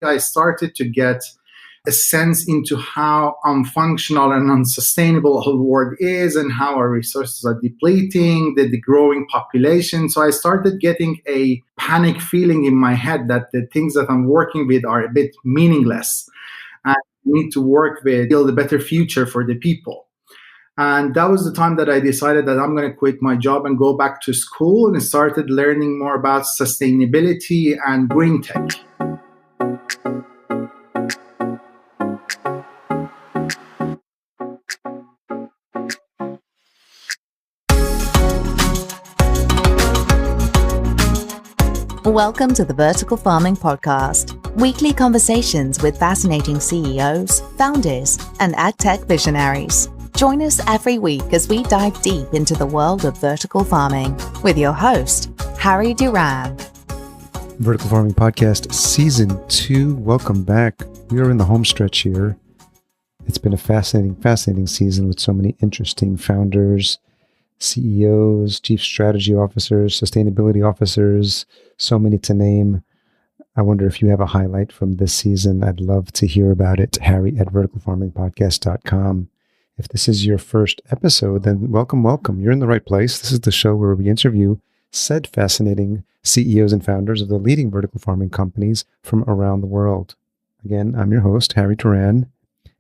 I started to get a sense into how unfunctional and unsustainable our world is and how our resources are depleting, the growing population. So I started getting a panic feeling in my head that the things that I'm working with are a bit meaningless. And I need to work with build a better future for the people. And that was the time that I decided that I'm going to quit my job and go back to school and started learning more about sustainability and green tech. Welcome to the Vertical Farming Podcast, weekly conversations with fascinating CEOs, founders, and AgTech visionaries. Join us every week as we dive deep into the world of vertical farming with your host, Harry Duran. Vertical Farming Podcast Season 2. Welcome back. We are in the home stretch here. It's been a fascinating season with so many interesting founders, CEOs, chief strategy officers, sustainability officers, so many to name. I wonder if you have a highlight from this season. I'd love to hear about it. Harry at verticalfarmingpodcast.com. If this is your first episode, then welcome. You're in the right place. This is the show where we interview said fascinating CEOs and founders of the leading vertical farming companies from around the world. Again, I'm your host, Harry Duran.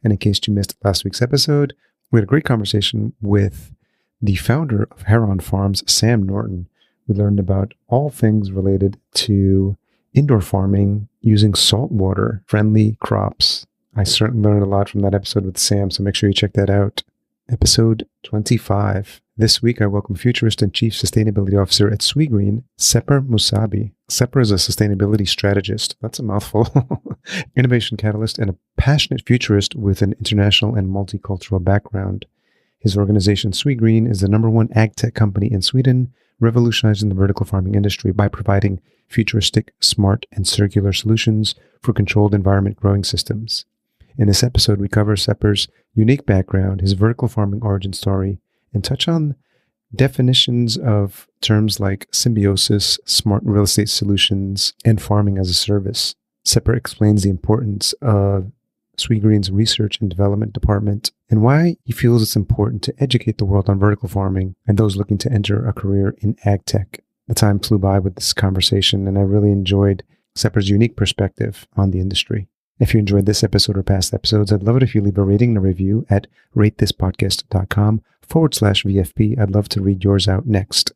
And in case you missed last week's episode, we had a great conversation with the founder of Heron Farms, Sam Norton. We learned about all things related to indoor farming using saltwater-friendly crops. I certainly learned a lot from that episode with Sam, so make sure you check that out. Episode 25. This week, I welcome futurist and chief sustainability officer at SweGreen, Sepehr Mousavi. Sepehr is a sustainability strategist. That's a mouthful. Innovation catalyst and a passionate futurist with an international and multicultural background. His organization, SweGreen, is the #1 AgTech company in Sweden, revolutionizing the vertical farming industry by providing futuristic, smart, and circular solutions for controlled environment growing systems. In this episode, we cover Sepehr's unique background, his vertical farming origin story, and touch on definitions of terms like symbiosis, smart real estate solutions, and farming as a service. Sepehr explains the importance of SweGreen's research and development department and why he feels it's important to educate the world on vertical farming and those looking to enter a career in AgTech. The time flew by with this conversation, and I really enjoyed Sepehr's unique perspective on the industry. If you enjoyed this episode or past episodes, I'd love it if you leave a rating and a review at ratethispodcast.com/VFP. I'd love to read yours out next.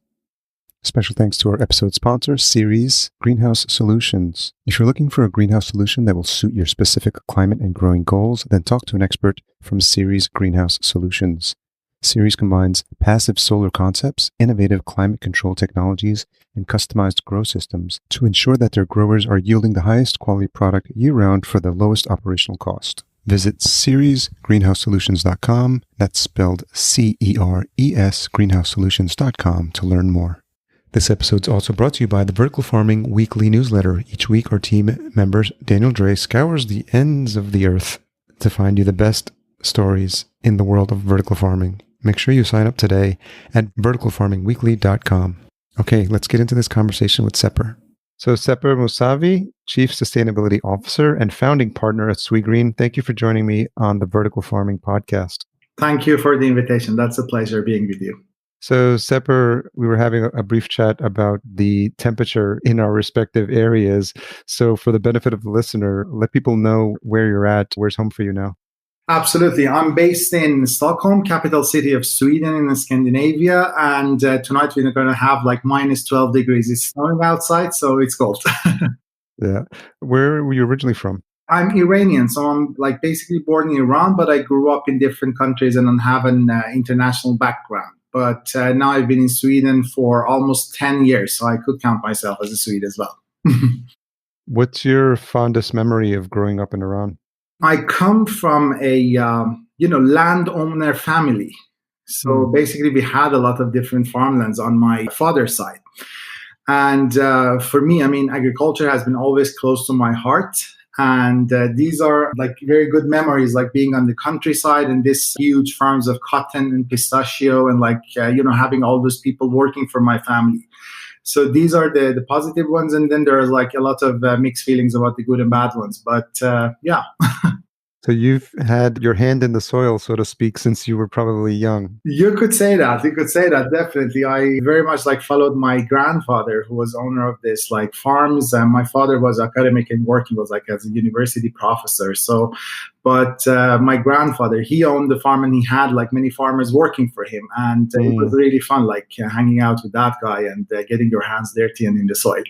Special thanks to our episode sponsor, Ceres Greenhouse Solutions. If you're looking for a greenhouse solution that will suit your specific climate and growing goals, then talk to an expert from Ceres Greenhouse Solutions. Ceres combines passive solar concepts, innovative climate control technologies, and customized grow systems to ensure that their growers are yielding the highest quality product year-round for the lowest operational cost. Visit ceresgreenhousesolutions.com, that's spelled CERES, greenhousesolutions.com, to learn more. This episode is also brought to you by the Vertical Farming Weekly Newsletter. Each week, our team members, Daniel Dre, scours the ends of the earth to find you the best stories in the world of vertical farming. Make sure you sign up today at verticalfarmingweekly.com. Okay, let's get into this conversation with Sepehr. So Sepehr Mousavi, Chief Sustainability Officer and founding partner at SweGreen, thank you for joining me on the Vertical Farming Podcast. Thank you for the invitation. That's a pleasure being with you. So Sepehr, we were having a brief chat about the temperature in our respective areas. So for the benefit of the listener, let people know where you're at. Where's home for you now? Absolutely. I'm based in Stockholm, capital city of Sweden in Scandinavia. And tonight we're going to have like minus 12 degrees. It's snowing outside, so it's cold. Yeah. Where were you originally from? I'm Iranian, so I'm like basically born in Iran, but I grew up in different countries and I have an international background. But now I've been in Sweden for almost 10 years, so I could count myself as a Swede as well. What's your fondest memory of growing up in Iran? I come from a landowner family. So basically we had a lot of different farmlands on my father's side. And for me, I mean, agriculture has been always close to my heart. And these are like very good memories, like being on the countryside and this huge farms of cotton and pistachio and like, having all those people working for my family. So these are the positive ones, and then there's like a lot of mixed feelings about the good and bad ones. But yeah. So you've had your hand in the soil, so to speak, since you were probably young. You could say that. You could say that, definitely. I very much like followed my grandfather, who was owner of this like farms. And my father was academic and working was like as a university professor. So, but my grandfather, he owned the farm and he had like many farmers working for him. And it was really fun, like hanging out with that guy and getting your hands dirty and in the soil.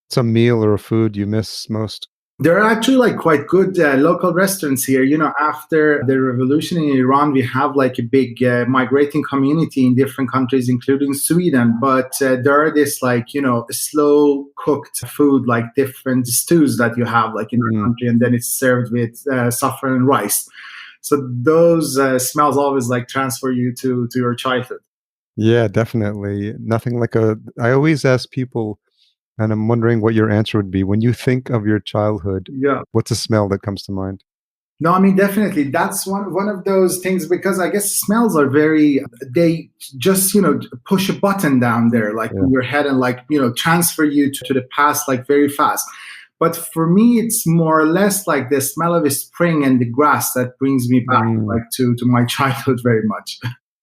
Some meal or a food you miss most? There are actually like quite good local restaurants here. You know, after the revolution in Iran, we have like a big migrating community in different countries, including Sweden. But there are this like, you know, slow cooked food, like different stews that you have like in the country, and then it's served with saffron and rice. So those smells always like transfer you to your childhood. Yeah, definitely. Nothing like I always ask people, and I'm wondering what your answer would be. When you think of your childhood, Yeah. what's a smell that comes to mind? No, I mean, definitely. That's one of those things because I guess smells are they just, you know, push a button down there, like in your head and like, you know, transfer you to the past like very fast. But for me, it's more or less like the smell of a spring and the grass that brings me back like to my childhood very much.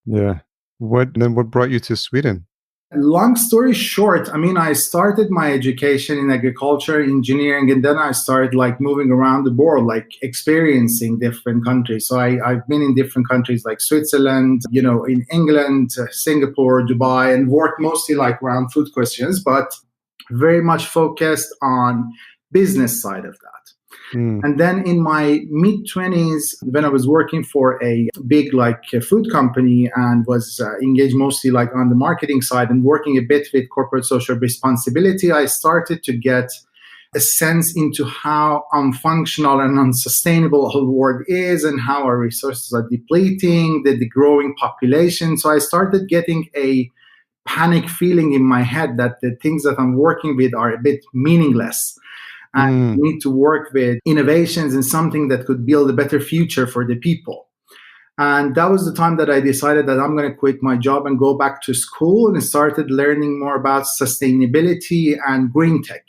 Yeah. What brought you to Sweden? Long story short, I mean, I started my education in agriculture, engineering, and then I started like moving around the world, like experiencing different countries. So I've been in different countries like Switzerland, you know, in England, Singapore, Dubai, and worked mostly like around food questions, but very much focused on business side of that. And then in my mid-20s, when I was working for a big like food company and was engaged mostly like on the marketing side and working a bit with corporate social responsibility, I started to get a sense into how unfunctional and unsustainable the world is and how our resources are depleting, the growing population. So I started getting a panic feeling in my head that the things that I'm working with are a bit meaningless. And we need to work with innovations and something that could build a better future for the people. And that was the time that I decided that I'm going to quit my job and go back to school and started learning more about sustainability and green tech.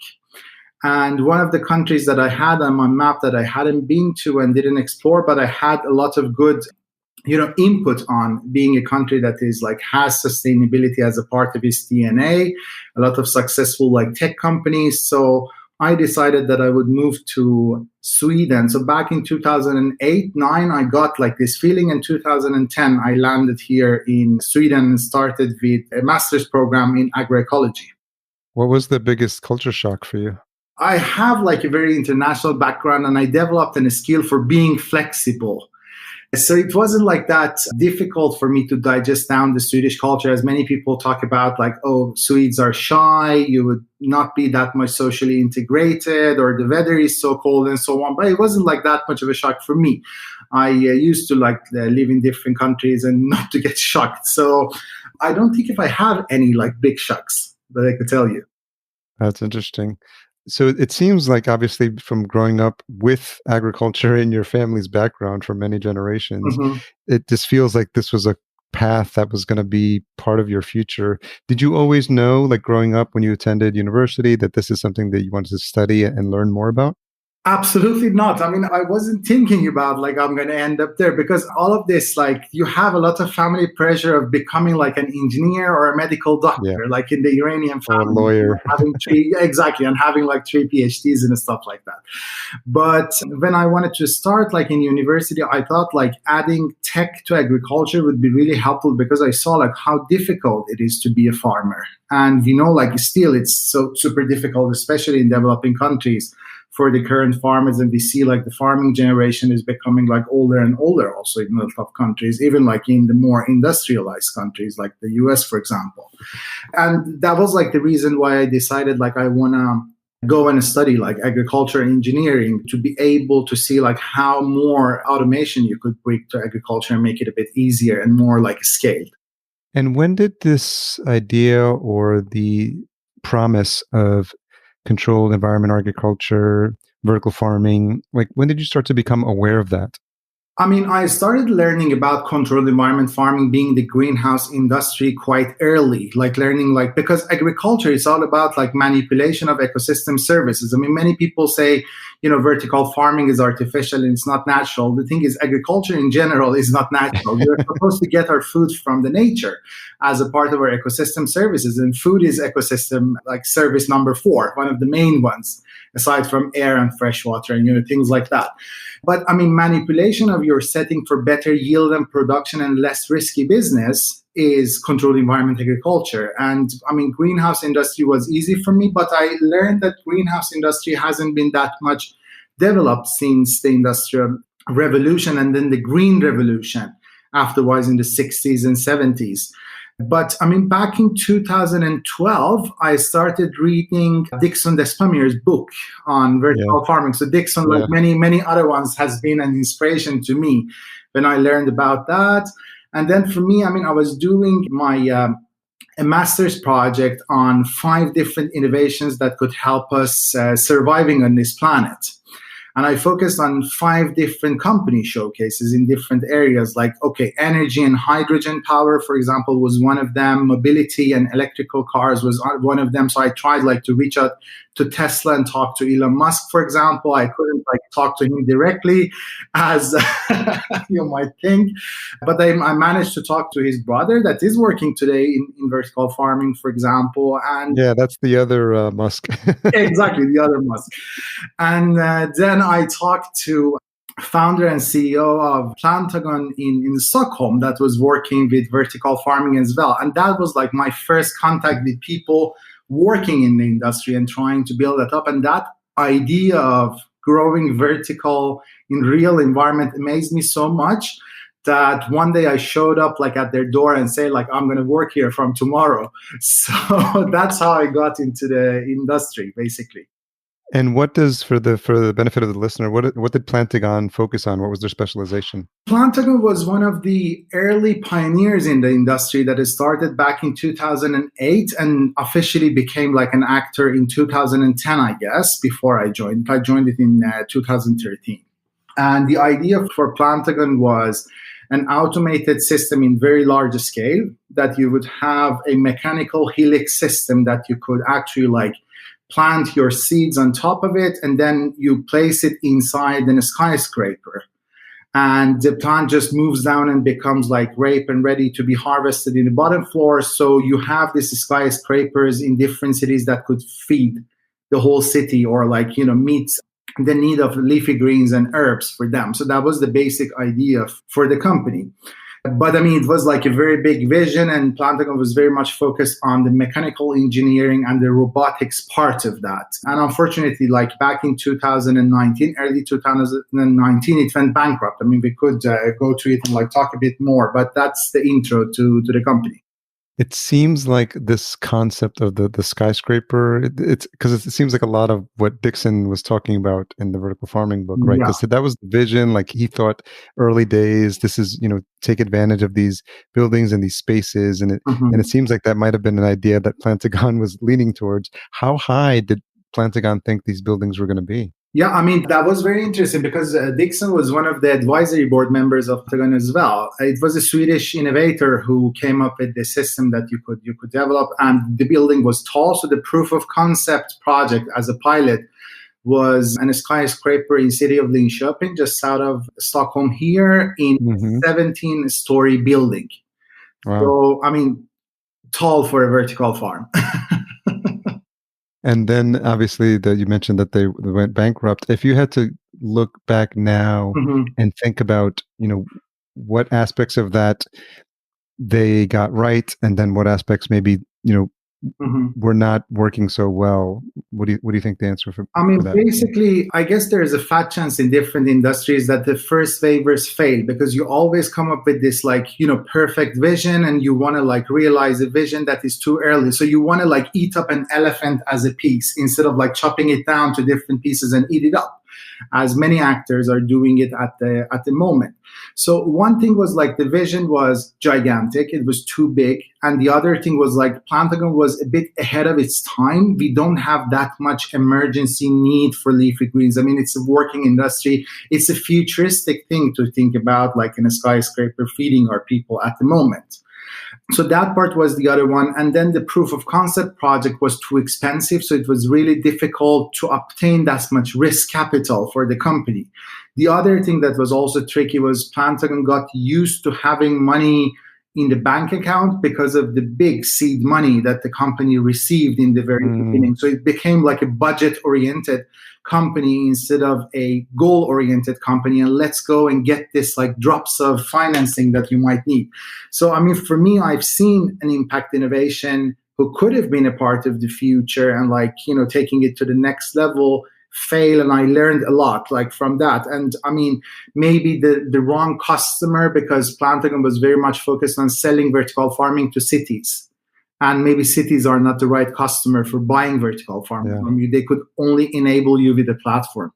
And one of the countries that I had on my map that I hadn't been to and didn't explore, but I had a lot of good, you know, input on being a country that is like has sustainability as a part of its DNA, a lot of successful like tech companies. So I decided that I would move to Sweden. So back in 2008-9, I got like this feeling. In 2010, I landed here in Sweden and started with a master's program in agroecology. What was the biggest culture shock for you? I have like a very international background and I developed a skill for being flexible. So it wasn't like that difficult for me to digest down the Swedish culture, as many people talk about like, oh, Swedes are shy, you would not be that much socially integrated, or the weather is so cold and so on. But it wasn't like that much of a shock for me. I used to like live in different countries and not to get shocked. So I don't think if I have any like big shocks that I could tell you. That's interesting. So it seems like obviously from growing up with agriculture in your family's background for many generations, it just feels like this was a path that was going to be part of your future. Did you always know, like growing up when you attended university, that this is something that you wanted to study and learn more about? Absolutely not. I mean, I wasn't thinking about like I'm going to end up there because all of this, like you have a lot of family pressure of becoming like an engineer or a medical doctor, like in the Iranian family, or a lawyer, having exactly, and having like 3 PhDs and stuff like that. But when I wanted to start like in university, I thought like adding tech to agriculture would be really helpful because I saw like how difficult it is to be a farmer. And you know, like still it's so super difficult, especially in developing countries, for the current farmers. And we see like the farming generation is becoming like older and older also in a lot of countries, even like in the more industrialized countries like the US, for example. And that was like the reason why I decided like I want to go and study like agriculture engineering to be able to see like how more automation you could bring to agriculture and make it a bit easier and more like scaled. And when did this idea or the promise of controlled environment agriculture, vertical farming, like when did you start to become aware of that? I mean, I started learning about controlled environment farming, being the greenhouse industry quite early, like learning, like, because agriculture is all about like manipulation of ecosystem services. I mean, many people say, vertical farming is artificial and it's not natural. The thing is, agriculture in general is not natural. We're supposed to get our food from the nature as a part of our ecosystem services. And food is ecosystem like service number 4, one of the main ones, aside from air and fresh water and, things like that. But I mean, manipulation of your setting for better yield and production and less risky business is controlled environment agriculture. And I mean, greenhouse industry was easy for me, but I learned that greenhouse industry hasn't been that much developed since the industrial revolution and then the green revolution afterwards in the 60s and 70s. But I mean, back in 2012, I started reading Dixon Despommiers' book on vertical farming. So Dixon, like many other ones, has been an inspiration to me when I learned about that. And then for me, I mean, I was doing my a master's project on 5 different innovations that could help us surviving on this planet. And I focused on 5 different company showcases in different areas, like, energy and hydrogen power, for example, was one of them. Mobility and electrical cars was one of them. So I tried like to reach out to Tesla and talk to Elon Musk, for example. I couldn't like talk to him directly, as you might think, but I managed to talk to his brother that is working today in vertical farming, for example. And that's the other Musk. Exactly, the other Musk. And then I talked to founder and CEO of Plantagon in Stockholm that was working with vertical farming as well. And that was like my first contact with people working in the industry and trying to build that up. And that idea of growing vertical in real environment amazed me so much that one day I showed up like at their door and say like, I'm going to work here from tomorrow. So that's how I got into the industry, basically. And what does, for the benefit of the listener, what did Plantagon focus on? What was their specialization? Plantagon was one of the early pioneers in the industry that started back in 2008 and officially became like an actor in 2010, I guess, before I joined. I joined it in 2013. And the idea for Plantagon was an automated system in very large scale that you would have a mechanical helix system that you could actually like plant your seeds on top of it, and then you place it inside a skyscraper. And the plant just moves down and becomes like ripe and ready to be harvested in the bottom floor. So you have these skyscrapers in different cities that could feed the whole city or like, meet the need of leafy greens and herbs for them. So that was the basic idea for the company. But I mean, it was like a very big vision, and Plantagon was very much focused on the mechanical engineering and the robotics part of that. And unfortunately, like back in 2019, early 2019, it went bankrupt. I mean, we could go to it and like talk a bit more, but that's the intro to the company. It seems like this concept of the skyscraper, it's because it seems like a lot of what Dixon was talking about in the vertical farming book, right? Because that was the vision. Like he thought early days, this is, take advantage of these buildings and these spaces. And it seems like that might have been an idea that Plantagon was leaning towards. How high did Plantagon think these buildings were going to be? Yeah, I mean, that was very interesting because Dixon was one of the advisory board members of Plantagon as well. It was a Swedish innovator who came up with the system that you could develop, and the building was tall. So the proof of concept project as a pilot was a skyscraper in city of Linköping, just south of Stockholm here, in 17-story building. Wow. So, I mean, tall for a vertical farm. And then obviously you mentioned that they went bankrupt. If you had to look back now and think about, what aspects of that they got right, and then what aspects maybe, were not working so well, what do you think the answer for that? Basically, I guess there is a fat chance in different industries that the first waivers fail, because you always come up with this like, perfect vision, and you want to like realize a vision that is too early. So you want to like eat up an elephant as a piece instead of like chopping it down to different pieces and eat it up. as many actors are doing it at the moment. So one thing was like the vision was gigantic, it was too big, and the other thing was like Plantagon was a bit ahead of its time. We don't have that much emergency need for leafy greens. I mean, it's a working industry. It's a futuristic thing to think about, like in a skyscraper feeding our people at the moment. So that part was the other one. And then the proof of concept project was too expensive. So it was really difficult to obtain that much risk capital for the company. The other thing that was also tricky was Plantagon got used to having money in the bank account because of the big seed money that the company received in the very beginning. So it became like a budget-oriented company instead of a goal-oriented company, and let's go and get this like drops of financing that you might need. So, I mean, for me, I've seen an impact innovation who could have been a part of the future and like, you know, taking it to the next level fail, and I learned a lot like from that. And I mean, maybe the wrong customer, because Plantagon was very much focused on selling vertical farming to cities, and maybe cities are not the right customer for buying vertical farming from you. They could only enable you with a platform.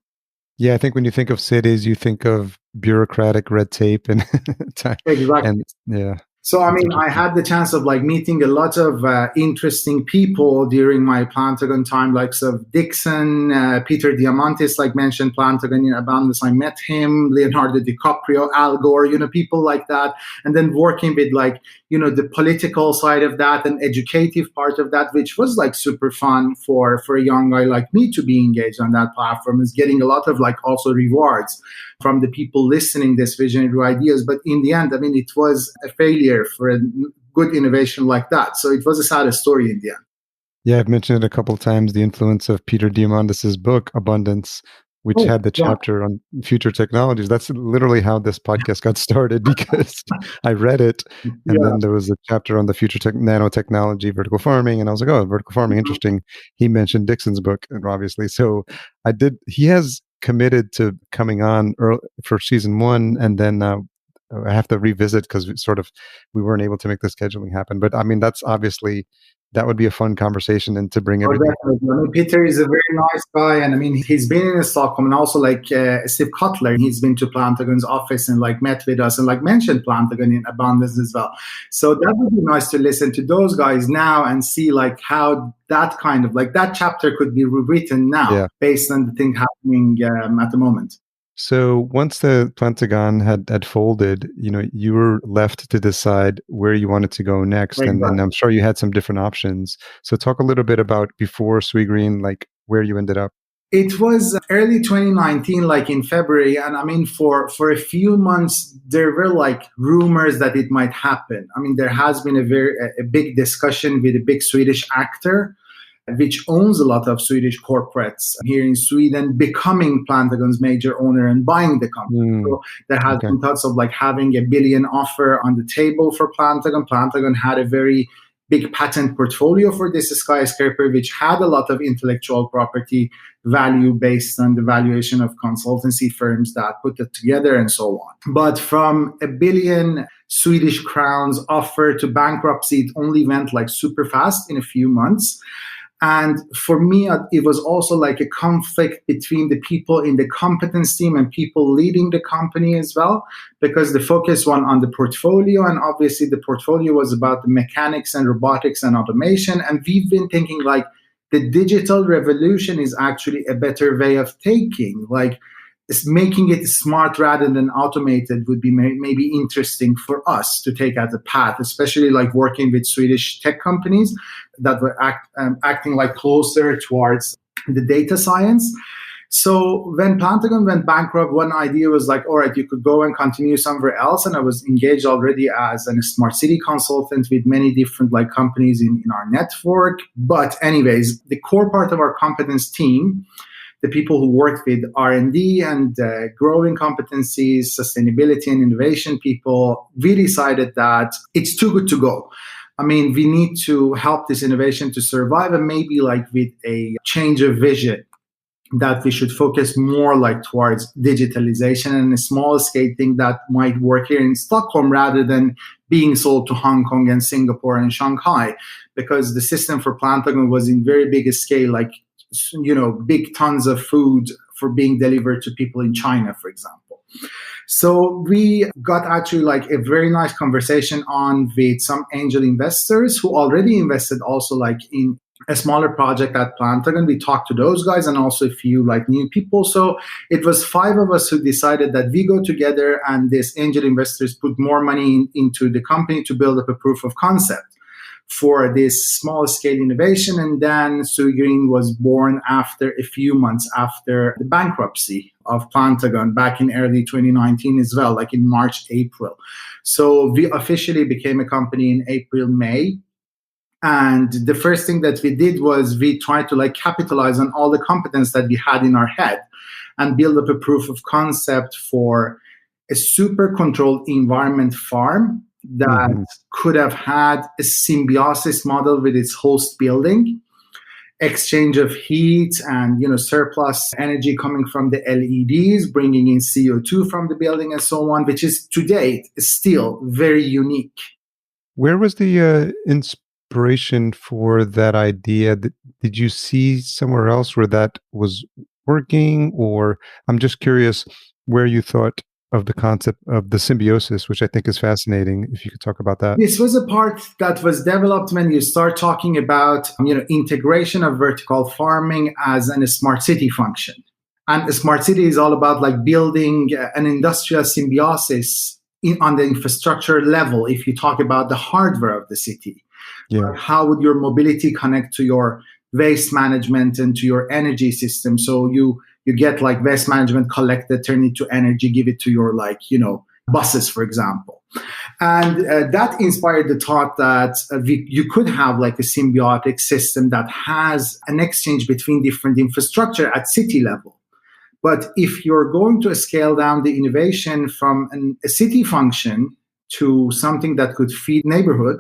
Yeah, I think when you think of cities, you think of bureaucratic red tape and time. Exactly. And yeah. So, I mean, I had the chance of like meeting a lot of interesting people during my Plantagon time, like Dixon, Peter Diamandis, like mentioned Plantagon in Abundance. I met him, Leonardo DiCaprio, Al Gore, you know, people like that. And then working with like, you know, the political side of that and educative part of that, which was like super fun for a young guy like me to be engaged on that platform, is getting a lot of like also rewards from the people listening this visionary ideas. But in the end, I mean, it was a failure for a good innovation like that. So it was a sad story in the end. Yeah, I've mentioned it a couple of times, the influence of Peter Diamandis' book, Abundance, which had the chapter on future technologies. That's literally how this podcast got started, because I read it, and then there was a chapter on the future nanotechnology, vertical farming, and I was like, oh, vertical farming, interesting. He mentioned Dixon's book, and obviously. So he has committed to coming on for season 1, and then I have to revisit because we weren't able to make the scheduling happen. But I mean, that would be a fun conversation, and to bring everything. Definitely. I mean, Peter is a very nice guy, and I mean, he's been in Stockholm, and also like Steve Cutler, he's been to Plantagon's office and like met with us and like mentioned Plantagon in Abundance as well. So that would be nice to listen to those guys now and see like how that kind of like that chapter could be rewritten now based on the thing happening at the moment. So once the Plantagon had folded, you know, you were left to decide where you wanted to go next, and I'm sure you had some different options. So talk a little bit about before SweGreen, like where you ended up. It was early 2019, like in February, and I mean, for a few months there were like rumors that it might happen. I mean, there has been a big discussion with a big Swedish actor, which owns a lot of Swedish corporates here in Sweden, becoming Plantagon's major owner and buying the company. So there has been thoughts of like having $1 billion offer on the table for Plantagon. Plantagon had a very big patent portfolio for this skyscraper, which had a lot of intellectual property value based on the valuation of consultancy firms that put it together and so on. But from $1 billion Swedish crowns offer to bankruptcy, it only went like super fast in a few months. And for me, it was also like a conflict between the people in the competence team and people leading the company as well, because the focus went on the portfolio. And obviously the portfolio was about the mechanics and robotics and automation. And we've been thinking like the digital revolution is actually a better way of taking, like making it smart rather than automated would be maybe interesting for us to take as a path, especially like working with Swedish tech companies that were acting like closer towards the data science. So when Plantagon went bankrupt, one idea was like, all right, you could go and continue somewhere else. And I was engaged already as a smart city consultant with many different like companies in our network. But anyways, the core part of our competence team, the people who worked with R&D and growing competencies, sustainability and innovation people, we decided that it's too good to go. I mean, we need to help this innovation to survive, and maybe like with a change of vision that we should focus more like towards digitalization and a small scale thing that might work here in Stockholm rather than being sold to Hong Kong and Singapore and Shanghai, because the system for Plantagon was in very big scale, like, you know, big tons of food for being delivered to people in China, for example. So we got actually like a very nice conversation on with some angel investors who already invested also like in a smaller project at Plantagon. We talked to those guys and also a few like new people. So it was 5 of us who decided that we go together, and these angel investors put more money into the company to build up a proof of concept for this small scale innovation. And then SweGreen was born after a few months after the bankruptcy of Plantagon back in early 2019 as well, like in March, April. So we officially became a company in April, May. And the first thing that we did was we tried to like capitalize on all the competence that we had in our head and build up a proof of concept for a super controlled environment farm that could have had a symbiosis model with its host building, exchange of heat and surplus energy coming from the LEDs, bringing in CO2 from the building and so on, which is to date still very unique. Where was the inspiration for that idea? Did you see somewhere else where that was working? Or I'm just curious where you thought of the concept of the symbiosis, which I think is fascinating. If you could talk about that. This was a part that was developed when you start talking about, integration of vertical farming as a smart city function. And a smart city is all about like building an industrial symbiosis on the infrastructure level. If you talk about the hardware of the city, how would your mobility connect to your waste management and to your energy system? So you get like waste management, collect it, turn it to energy, give it to your buses, for example. And that inspired the thought that you could have like a symbiotic system that has an exchange between different infrastructure at city level. But if you're going to scale down the innovation from a city function to something that could feed neighborhood,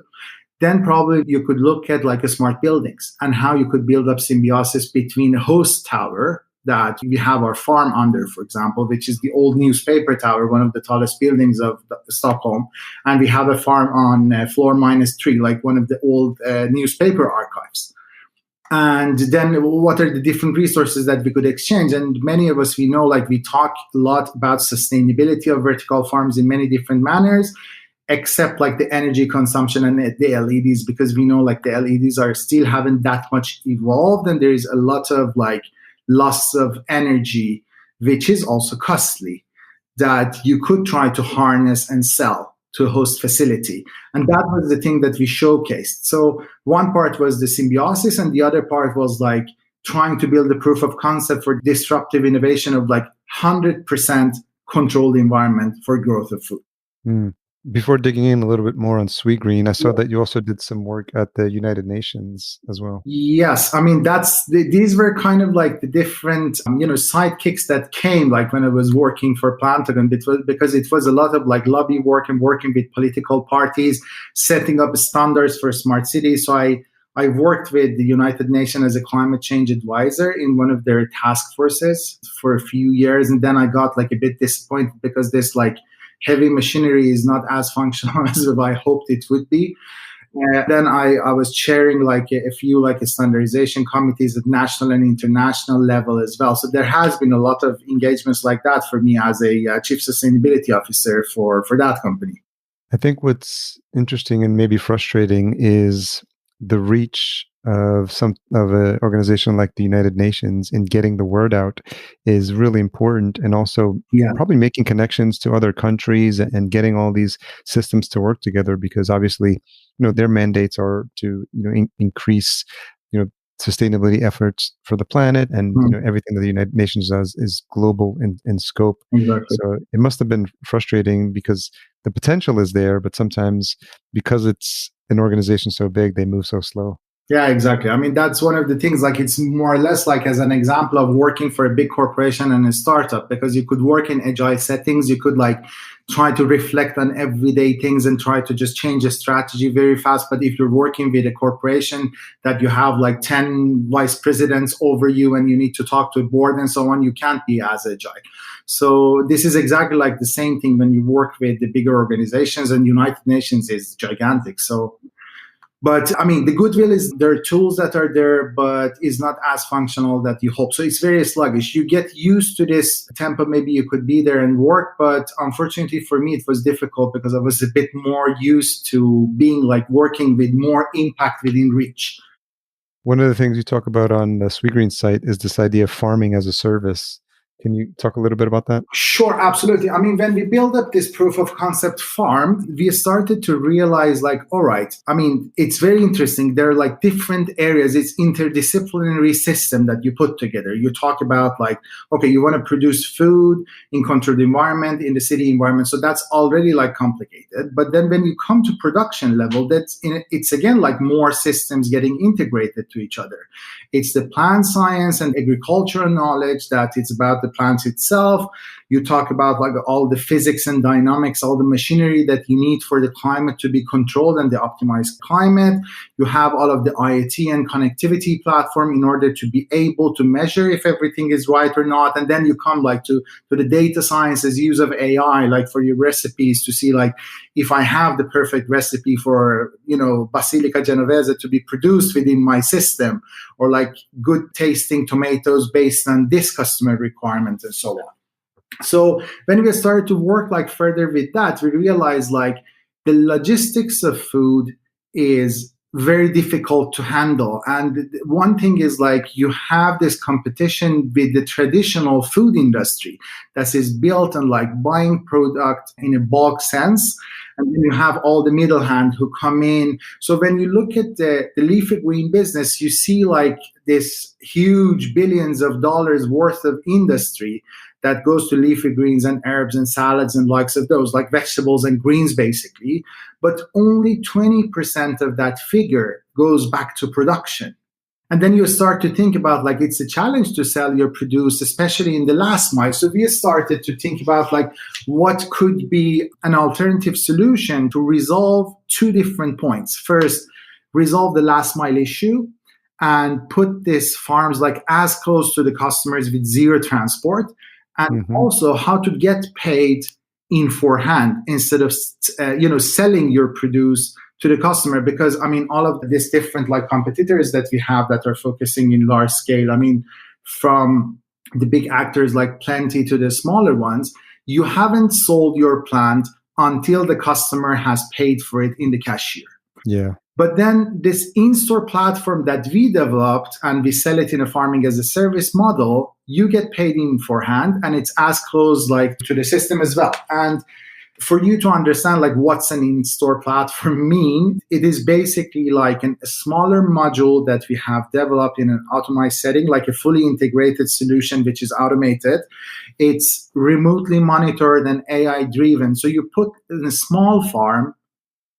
then probably you could look at like a smart buildings and how you could build up symbiosis between a host tower that we have our farm under, for example, which is the old newspaper tower, one of the tallest buildings of Stockholm. And we have a farm on floor -3, like one of the old newspaper archives. And then what are the different resources that we could exchange? And many of us, we know, like we talk a lot about sustainability of vertical farms in many different manners, except like the energy consumption and the LEDs, because we know like the LEDs are still haven't that much evolved, and there is a lot of like loss of energy, which is also costly, that you could try to harness and sell to a host facility. And that was the thing that we showcased. So one part was the symbiosis, and the other part was like trying to build a proof of concept for disruptive innovation of like 100% controlled environment for growth of food. Before digging in a little bit more on SweGreen, I saw that you also did some work at the United Nations as well. Yes, I mean these were kind of like the different sidekicks that came like when I was working for Plantagon, because it was a lot of like lobby work and working with political parties, setting up standards for smart cities. So I worked with the United Nations as a climate change advisor in one of their task forces for a few years, and then I got like a bit disappointed because this like heavy machinery is not as functional as I hoped it would be. Then I was chairing like a few like standardization committees at national and international level as well. So there has been a lot of engagements like that for me as a chief sustainability officer for that company. I think what's interesting and maybe frustrating is the reach of an organization like the United Nations in getting the word out is really important, and also probably making connections to other countries and getting all these systems to work together, because obviously their mandates are to increase sustainability efforts for the planet, and everything that the United Nations does is global in scope. Exactly. So it must have been frustrating because the potential is there, but sometimes because it's an organization so big, they move so slow. Yeah, exactly. I mean, that's one of the things, like it's more or less like as an example of working for a big corporation and a startup, because you could work in agile settings. You could like try to reflect on everyday things and try to just change a strategy very fast. But if you're working with a corporation that you have like 10 vice presidents over you and you need to talk to a board and so on, you can't be as agile. So this is exactly like the same thing when you work with the bigger organizations, and United Nations is gigantic. So But I mean, the goodwill is there are tools that are there, but is not as functional that you hope. So it's very sluggish. You get used to this tempo. Maybe you could be there and work, but unfortunately for me, it was difficult because I was a bit more used to being like working with more impact within reach. One of the things you talk about on the SweGreen site is this idea of farming as a service. Can you talk a little bit about that? Sure, absolutely. I mean, when we build up this proof of concept farm, we started to realize like, all right, I mean, it's very interesting. There are like different areas. It's interdisciplinary system that you put together. You talk about like, okay, you want to produce food in controlled environment, in the city environment. So that's already like complicated. But then when you come to production level, it's again like more systems getting integrated to each other. It's the plant science and agricultural knowledge that it's about the plants itself. You talk about like all the physics and dynamics, all the machinery that you need for the climate to be controlled and the optimized climate. You have all of the IoT and connectivity platform in order to be able to measure if everything is right or not. And then you come like to the data sciences, use of AI, like for your recipes to see like if I have the perfect recipe for, Basilica Genovese to be produced within my system, or like good tasting tomatoes based on this customer requirement and so on. So when we started to work like further with that, we realized like the logistics of food is very difficult to handle. And one thing is like you have this competition with the traditional food industry that is built on like buying product in a bulk sense. And then you have all the middle hand who come in. So when you look at the leafy green business, you see like this huge billions of dollars worth of industry that goes to leafy greens and herbs and salads and likes of those, like vegetables and greens basically. But only 20% of that figure goes back to production. And then you start to think about like it's a challenge to sell your produce, especially in the last mile. So we started to think about like what could be an alternative solution to resolve two different points. First, resolve the last mile issue and put these farms like as close to the customers with zero transport. And also how to get paid in forehand instead of selling your produce to the customer. Because I mean, all of these different like competitors that we have that are focusing in large scale, I mean, from the big actors like Plenty to the smaller ones, you haven't sold your plant until the customer has paid for it in the cashier. Yeah. But then this in-store platform that we developed and we sell it in a farming as a service model, you get paid in forehand and it's as close like to the system as well. And for you to understand like what's an in-store platform mean, it is basically like a smaller module that we have developed in an automized setting, like a fully integrated solution which is automated. It's remotely monitored and AI driven. So you put in a small farm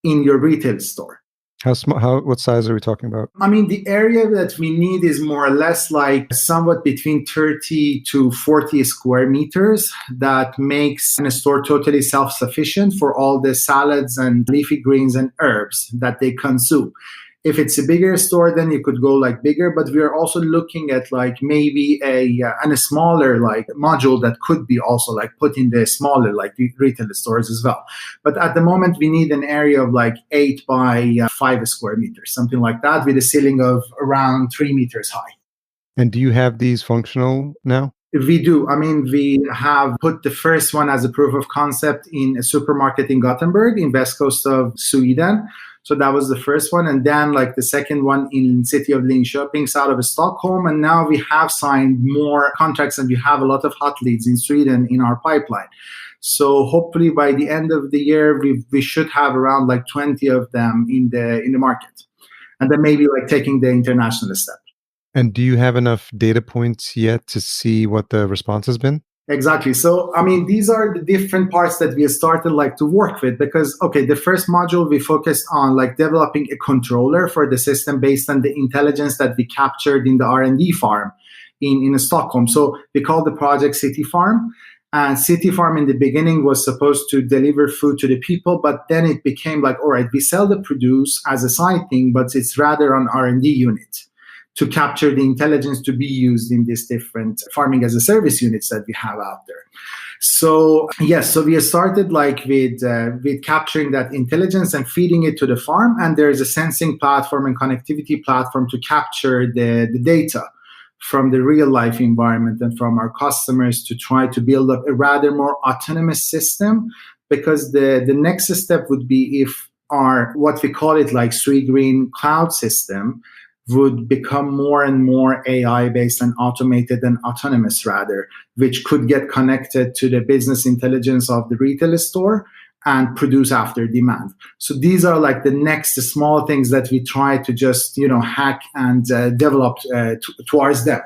in your retail store. How small? What size are we talking about? I mean, the area that we need is more or less like somewhat between 30 to 40 square meters that makes a store totally self-sufficient for all the salads and leafy greens and herbs that they consume. If it's a bigger store, then you could go like bigger, but we are also looking at like maybe a smaller like module that could be also like put in the smaller like retail stores as well. But at the moment, we need an area of like 8 by 5 square meters, something like that, with a ceiling of around 3 meters high. And do you have these functional now? We do. I mean, we have put the first one as a proof of concept in a supermarket in Gothenburg, in west coast of Sweden. So that was the first one. And then like the second one in city of Linköping, south of Stockholm. And now we have signed more contracts and we have a lot of hot leads in Sweden in our pipeline. So hopefully by the end of the year, we should have around like 20 of them in the market. And then maybe like taking the international step. And do you have enough data points yet to see what the response has been? Exactly. So, I mean, these are the different parts that we started like to work with because, okay, the first module we focused on like developing a controller for the system based on the intelligence that we captured in the R&D farm in Stockholm. So we called the project City Farm. And City Farm in the beginning was supposed to deliver food to the people, but then it became like, all right, we sell the produce as a side thing, but it's rather an R&D unit to capture the intelligence to be used in these different farming as a service units that we have out there. So yes, so we started like with capturing that intelligence and feeding it to the farm, and there's a sensing platform and connectivity platform to capture the data from the real life environment and from our customers to try to build up a rather more autonomous system. Because the next step would be if our, what we call it like SweGreen cloud system, would become more and more AI based and automated and autonomous rather, which could get connected to the business intelligence of the retail store and produce after demand. So these are like the next small things that we try to just, hack and develop towards them.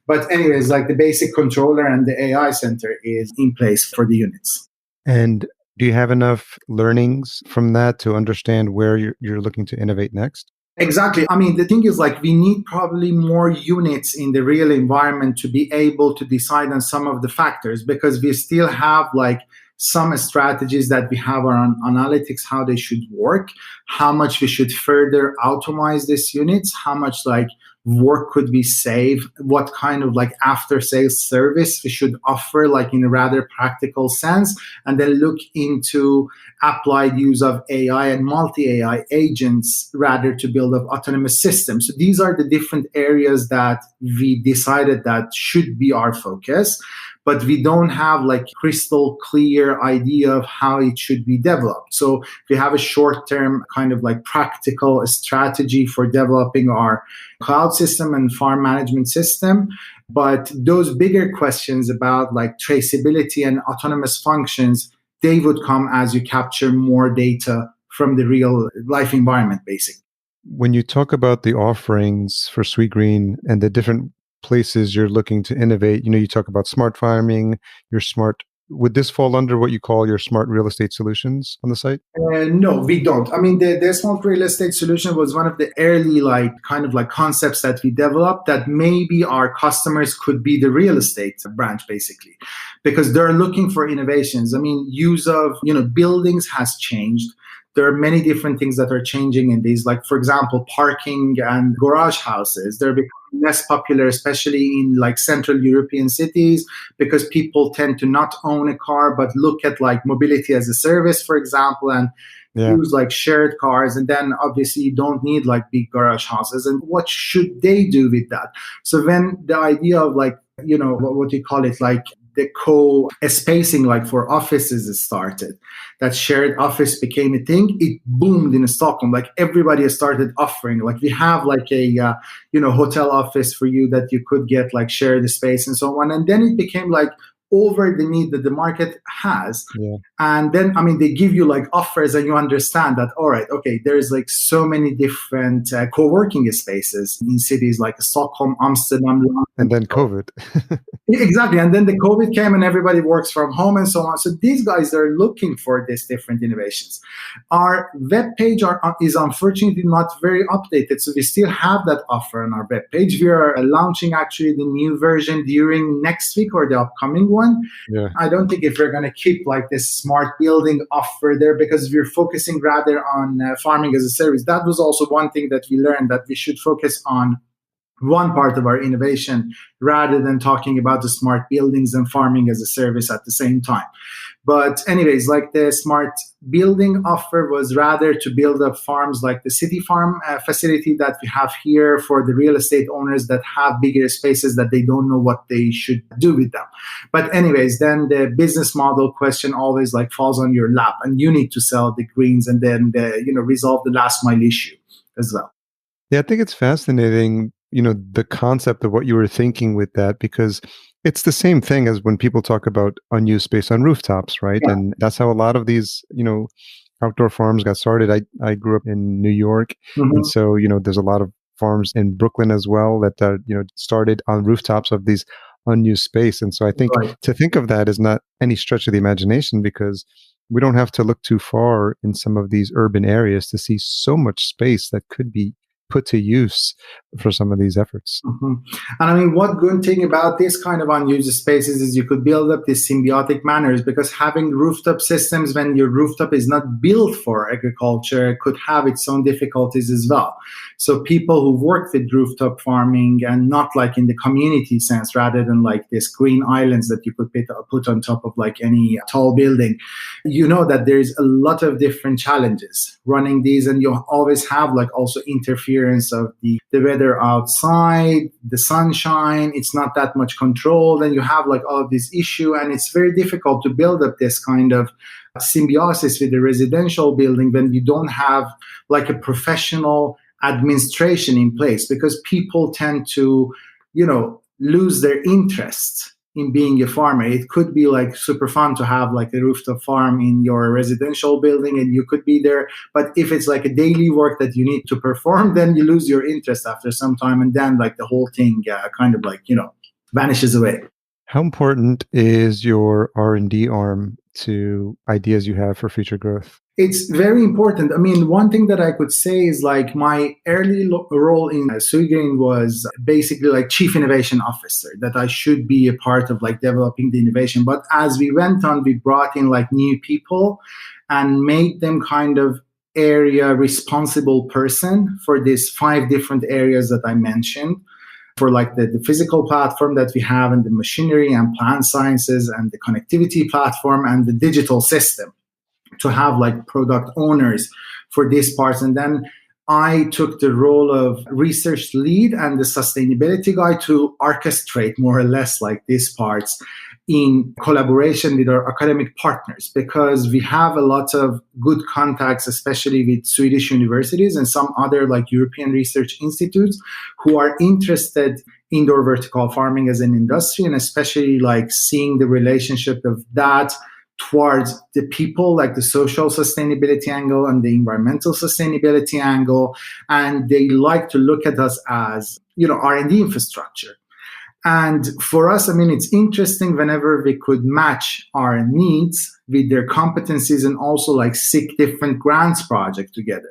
But anyways, like the basic controller and the AI center is in place for the units. And do you have enough learnings from that to understand where you're looking to innovate next? Exactly. I mean, the thing is like we need probably more units in the real environment to be able to decide on some of the factors, because we still have like some strategies that we have on analytics, how they should work, how much we should further automate these units, how much like work could be saved, what kind of like after sales service we should offer like in a rather practical sense, and then look into applied use of AI and multi-AI agents rather to build up autonomous systems. So these are the different areas that we decided that should be our focus, but we don't have like crystal clear idea of how it should be developed. So we have a short-term kind of like practical strategy for developing our cloud system and farm management system. But those bigger questions about like traceability and autonomous functions, they would come as you capture more data from the real life environment, basically. When you talk about the offerings for SweGreen and the different places you're looking to innovate, you talk about smart farming, would this fall under what you call your smart real estate solutions on the site? No, we don't. I mean, the smart real estate solution was one of the early kind of concepts that we developed, that maybe our customers could be the real estate branch, basically, because they're looking for innovations. I mean, use of, buildings has changed. There are many different things that are changing in these, like, for example, parking and garage houses. They're becoming less popular, especially in Central European cities, because people tend to not own a car, but look at mobility as a service, for example, and use shared cars. And then obviously you don't need big garage houses. And what should they do with that? So when the idea of what you call it, the co-spacing for offices started, that shared office became a thing. It boomed in Stockholm. Everybody started offering, we have a hotel office for you that you could get share the space and so on. And then it became over the need that the market has. Yeah. And then, they give you offers and you understand that, all right, okay, there's so many different co-working spaces in cities like Stockholm, Amsterdam, London. And then COVID. Exactly. And then the COVID came and everybody works from home and so on. So these guys are looking for these different innovations. Our webpage is unfortunately not very updated. So we still have that offer on our webpage. We are launching actually the new version during next week or the upcoming one. Yeah. I don't think if we're going to keep this smart building offer there, because we're focusing rather on farming as a service. That was also one thing that we learned, that we should focus on one part of our innovation rather than talking about the smart buildings and farming as a service at the same time. But anyways, the smart building offer was rather to build up farms like the city farm facility that we have here for the real estate owners that have bigger spaces that they don't know what they should do with them. But anyways, then the business model question always falls on your lap, and you need to sell the greens and then resolve the last mile issue as well. Yeah, I think it's fascinating, the concept of what you were thinking with that, because it's the same thing as when people talk about unused space on rooftops, right? Yeah. And that's how a lot of these, outdoor farms got started. I grew up in New York. Mm-hmm. And so, there's a lot of farms in Brooklyn as well that, started on rooftops of these unused space. And so I think to think of that is not any stretch of the imagination, because we don't have to look too far in some of these urban areas to see so much space that could be put to use for some of these efforts. Mm-hmm. And what good thing about this kind of unused spaces is you could build up these symbiotic manners, because having rooftop systems when your rooftop is not built for agriculture could have its own difficulties as well. So people who work with rooftop farming and not like in the community sense, rather than like this green islands that you could put on top of like any tall building, you know that there's a lot of different challenges running these, and you always have like also interference of the weather outside, the sunshine, it's not that much controlled, and you have like all of this issue, and it's very difficult to build up this kind of symbiosis with the residential building when you don't have like a professional administration in place, because people tend to, lose their interest in being a farmer. It could be like super fun to have like a rooftop farm in your residential building and you could be there. But if it's like a daily work that you need to perform, then you lose your interest after some time. And then like the whole thing kind of like, vanishes away. How important is your R&D arm to ideas you have for future growth? It's very important. I mean, one thing that I could say is like my early role in SweGreen was basically like chief innovation officer, that I should be a part of like developing the innovation. But as we went on, we brought in like new people and made them kind of area responsible person for these 5 different areas that I mentioned. For like the physical platform that we have, and the machinery and plant sciences and the connectivity platform and the digital system, to have like product owners for these parts. And then I took the role of research lead and the sustainability guy to orchestrate more or less like these parts in collaboration with our academic partners, because we have a lot of good contacts, especially with Swedish universities and some other like European research institutes who are interested in indoor vertical farming as an industry, and especially like seeing the relationship of that towards the people, like the social sustainability angle and the environmental sustainability angle. And they like to look at us as, R&D infrastructure. And for us, I mean, it's interesting whenever we could match our needs with their competencies and also like seek different grants projects together,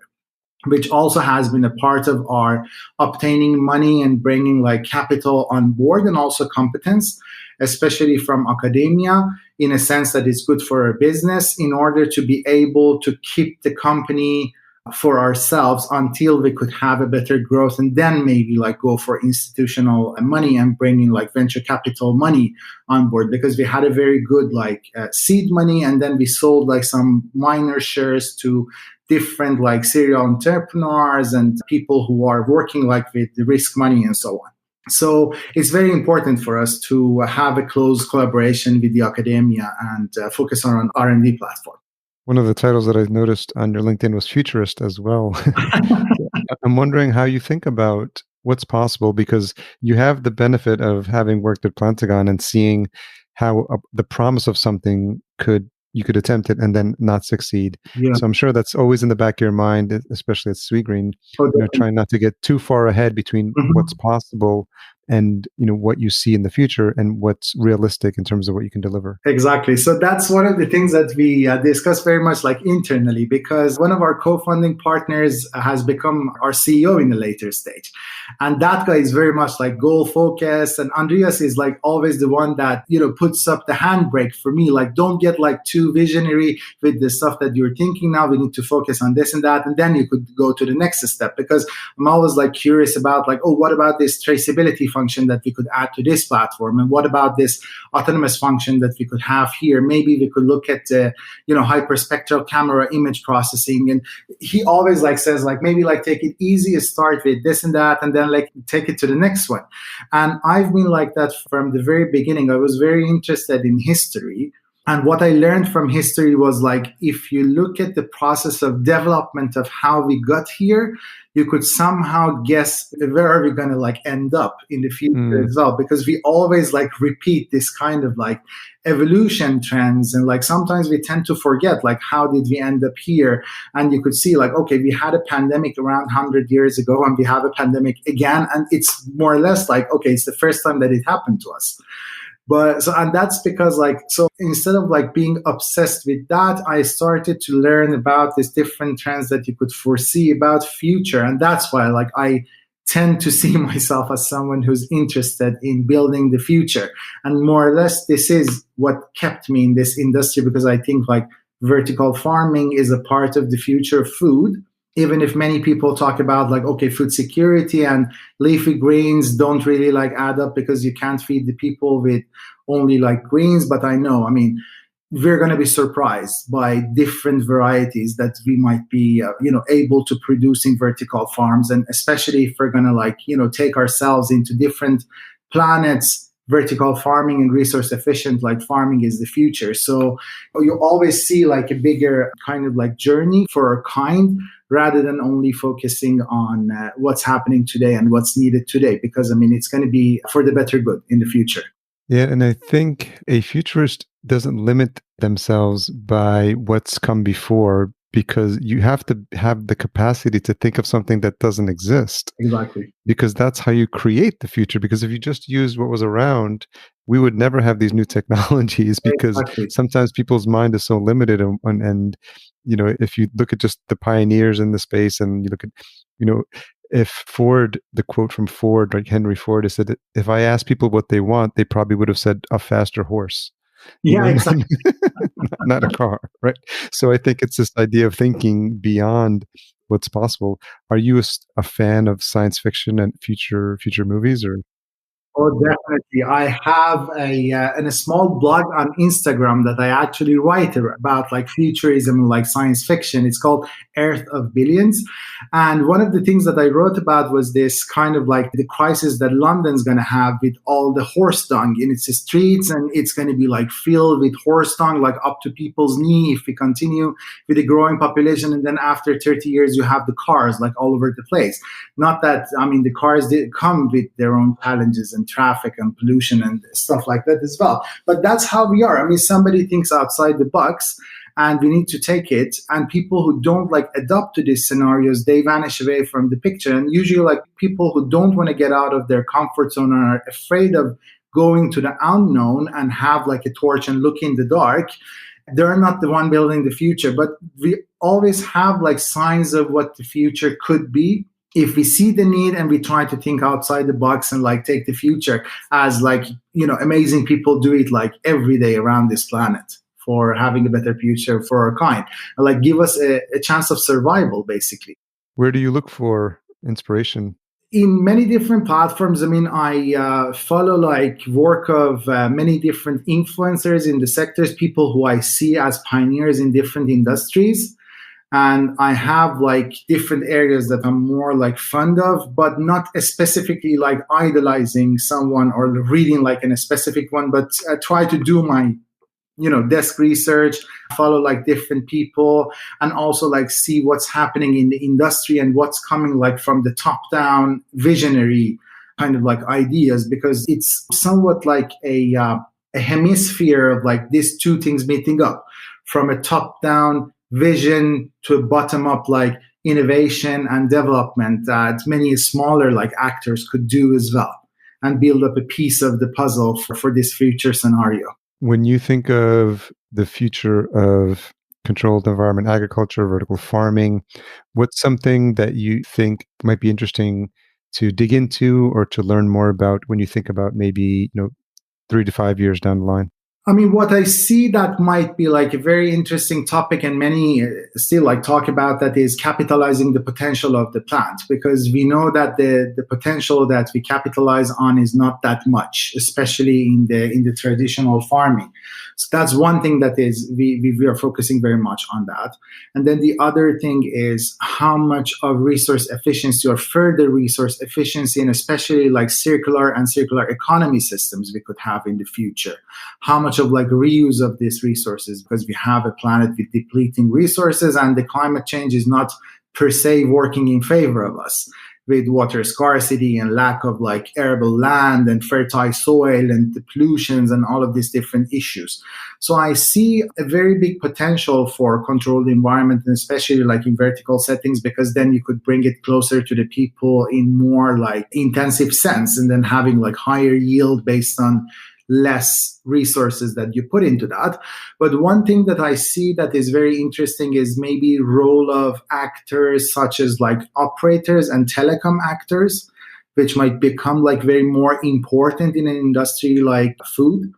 which also has been a part of our obtaining money and bringing like capital on board, and also competence, especially from academia, in a sense that it's good for our business in order to be able to keep the company for ourselves until we could have a better growth, and then maybe like go for institutional money and bringing like venture capital money on board, because we had a very good like seed money, and then we sold like some minor shares to different like serial entrepreneurs and people who are working like with the risk money and so on. So it's very important for us to have a close collaboration with the academia and focus on an R&D platform. One of the titles that I noticed on your LinkedIn was futurist as well. I'm wondering how you think about what's possible, because you have the benefit of having worked at Plantagon and seeing how the promise of something you could attempt it and then not succeed. Yeah. So I'm sure that's always in the back of your mind, especially at SweGreen, trying not to get too far ahead between what's possible and what you see in the future and what's realistic in terms of what you can deliver. Exactly. So that's one of the things that we discuss very much like internally, because one of our co-funding partners has become our CEO in the later stage. And that guy is very much like goal focused. And Andreas is like always the one that, puts up the handbrake for me. Like, don't get like too visionary with the stuff that you're thinking now. We need to focus on this and that. And then you could go to the next step, because I'm always like curious about like, oh, what about this traceability function that we could add to this platform? And what about this autonomous function that we could have here? Maybe we could look at hyperspectral camera image processing. And he always like says like, maybe like take it easy, start with this and that, and then like take it to the next one. And I've been like that from the very beginning. I was very interested in history. And what I learned from history was like, if you look at the process of development of how we got here, you could somehow guess where are we going to like end up in the future as well, because we always like repeat this kind of like evolution trends. And like sometimes we tend to forget like how did we end up here? And you could see like, okay, we had a pandemic around 100 years ago and we have a pandemic again. And it's more or less like, okay, it's the first time that it happened to us. And that's because so instead of like being obsessed with that, I started to learn about these different trends that you could foresee about future. And that's why like I tend to see myself as someone who's interested in building the future. And more or less, this is what kept me in this industry, because I think like vertical farming is a part of the future of food. even if many people talk about like, okay, food security and leafy greens don't really like add up because you can't feed the people with only like greens. But I know, I mean, we're going to be surprised by different varieties that we might be able to produce in vertical farms, and especially if we're going to like take ourselves into different planets. Vertical farming and resource efficient like farming is the future. So you always see like a bigger kind of like journey for our kind, rather than only focusing on what's happening today and what's needed today, because I mean it's going to be for the better good in the future. Yeah, and I think a futurist doesn't limit themselves by what's come before, because you have to have the capacity to think of something that doesn't exist. Exactly. Because that's how you create the future. Because if you just use what was around, we would never have these new technologies, because Exactly. sometimes people's mind is so limited. And if you look at just the pioneers in the space, and you look at, if Ford, the quote from Ford, like Henry Ford, has said, if I asked people what they want, they probably would have said a faster horse. Yeah, exactly. Not a car, right? So I think it's this idea of thinking beyond what's possible. Are you a fan of science fiction and future movies, or? Oh, definitely. I have a small blog on Instagram that I actually write about like futurism, like science fiction. It's called Earth of Billions. And one of the things that I wrote about was this kind of like the crisis that London's going to have with all the horse dung in its streets. And it's going to be like filled with horse dung, like up to people's knee if we continue with the growing population. And then after 30 years, you have the cars like all over the place. Not that, I mean, the cars did come with their own challenges and traffic and pollution and stuff like that as well. But that's how we are. I mean, somebody thinks outside the box and we need to take it. And people who don't like adapt to these scenarios, they vanish away from the picture. And usually like people who don't want to get out of their comfort zone and are afraid of going to the unknown and have like a torch and look in the dark, they're not the one building the future. But we always have like signs of what the future could be if we see the need and we try to think outside the box and like take the future as like, amazing people do it like every day around this planet for having a better future for our kind, and like give us a chance of survival, basically. Where do you look for inspiration? In many different platforms. I mean, I follow like work of many different influencers in the sectors, people who I see as pioneers in different industries. And I have like different areas that I'm more like fond of, but not specifically like idolizing someone or reading like in a specific one, but I try to do my, desk research, follow like different people, and also like see what's happening in the industry and what's coming like from the top down visionary kind of like ideas, because it's somewhat like a hemisphere of like these two things meeting up, from a top down vision to a bottom up like innovation and development that many smaller like actors could do as well, and build up a piece of the puzzle for this future scenario. When you think of the future of controlled environment agriculture, vertical farming, what's something that you think might be interesting to dig into or to learn more about when you think about maybe 3 to 5 years down the line? I mean, what I see that might be like a very interesting topic, and many still like talk about, that is capitalizing the potential of the plant, because we know that the potential that we capitalize on is not that much, especially in the traditional farming. So that's one thing that is we are focusing very much on that. And then the other thing is how much of resource efficiency or further resource efficiency, and especially like circular and circular economy systems we could have in the future. How much of like reuse of these resources, because we have a planet with depleting resources and the climate change is not per se working in favor of us, with water scarcity and lack of like arable land and fertile soil and the pollutions and all of these different issues. So I see a very big potential for controlled environment, and especially like in vertical settings, because then you could bring it closer to the people in more like intensive sense, and then having like higher yield based on less resources that you put into that. But one thing that I see that is very interesting is maybe role of actors such as like operators and telecom actors, which might become like very more important in an industry like food.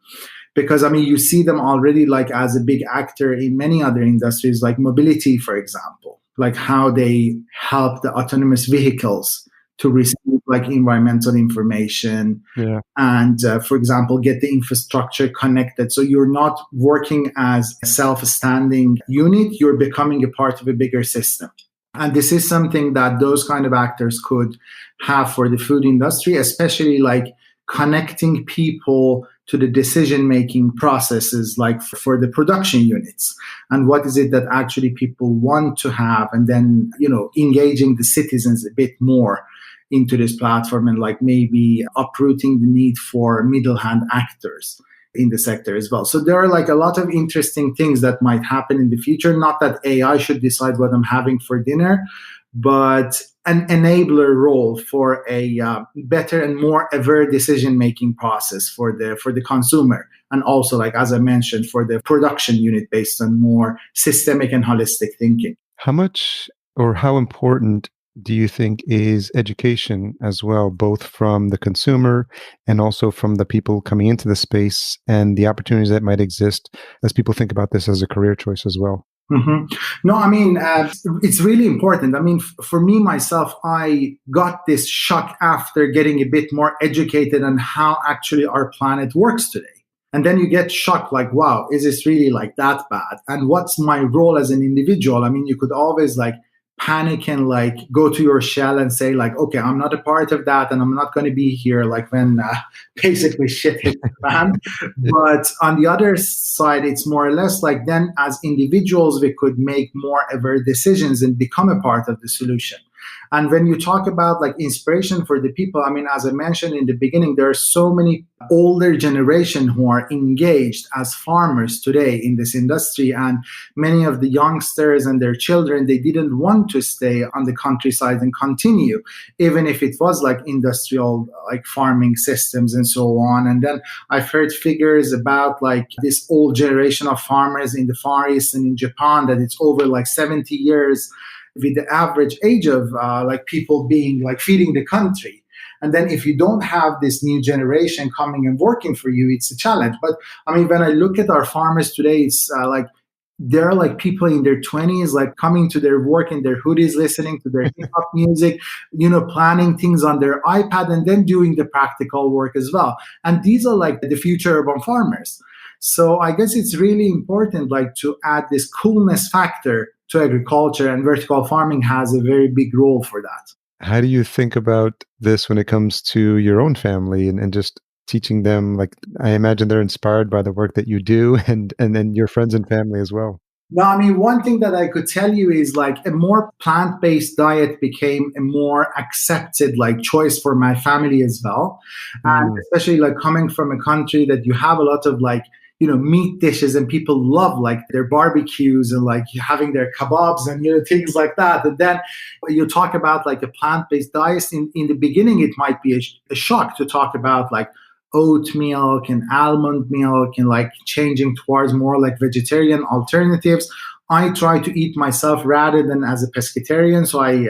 Because I mean, you see them already like as a big actor in many other industries, like mobility, for example. like how they help the autonomous vehicles to receive like environmental information Yeah. and, for example, get the infrastructure connected. So you're not working as a self-standing unit, you're becoming a part of a bigger system. And this is something that those kind of actors could have for the food industry, especially like connecting people to the decision-making processes, like for the production units. And what is it that actually people want to have? And then, engaging the citizens a bit more into this platform and like maybe uprooting the need for middle hand actors in the sector as well. So there are like a lot of interesting things that might happen in the future. Not that AI should decide what I'm having for dinner, but an enabler role for a better and more aware decision-making process for the consumer. And also, like, as I mentioned, for the production unit based on more systemic and holistic thinking. How much or how important do you think is education as well, both from the consumer and also from the people coming into the space and the opportunities that might exist as people think about this as a career choice as well? Mm-hmm. No, I mean, it's really important. I mean, for me, myself, I got this shock after getting a bit more educated on how actually our planet works today. And then you get shocked, like, wow, is this really like that bad? And what's my role as an individual? I mean, you could always like panic and like go to your shell and say like, okay, I'm not a part of that and I'm not going to be here like when basically shit hits the fan. But on the other side, it's more or less like then as individuals, we could make more aware decisions and become a part of the solution. And when you talk about like inspiration for the people, I mean, as I mentioned in the beginning, there are so many older generation who are engaged as farmers today in this industry. And many of the youngsters and their children, they didn't want to stay on the countryside and continue, even if it was like industrial, like farming systems and so on. And then I've heard figures about like this old generation of farmers in the Far East and in Japan, that it's over like 70 years with the average age of like people being like feeding the country. And then if you don't have this new generation coming and working for you, it's a challenge. But I mean, when I look at our farmers today, it's like there are like people in their 20s, like coming to their work in their hoodies, listening to their hip hop music, planning things on their iPad and then doing the practical work as well. And these are like the future urban farmers. So I guess it's really important like to add this coolness factor to agriculture, and vertical farming has a very big role for that. How do you think about this when it comes to your own family and just teaching them? Like, I imagine they're inspired by the work that you do and then your friends and family as well. No, I mean, one thing that I could tell you is like a more plant-based diet became a more accepted like choice for my family as well. And especially like coming from a country that you have a lot of like, meat dishes and people love like their barbecues and like having their kebabs and, things like that. And then you talk about like a plant-based diet in the beginning, it might be a shock to talk about like oat milk and almond milk and like changing towards more like vegetarian alternatives. I try to eat myself rather than as a pescatarian. So I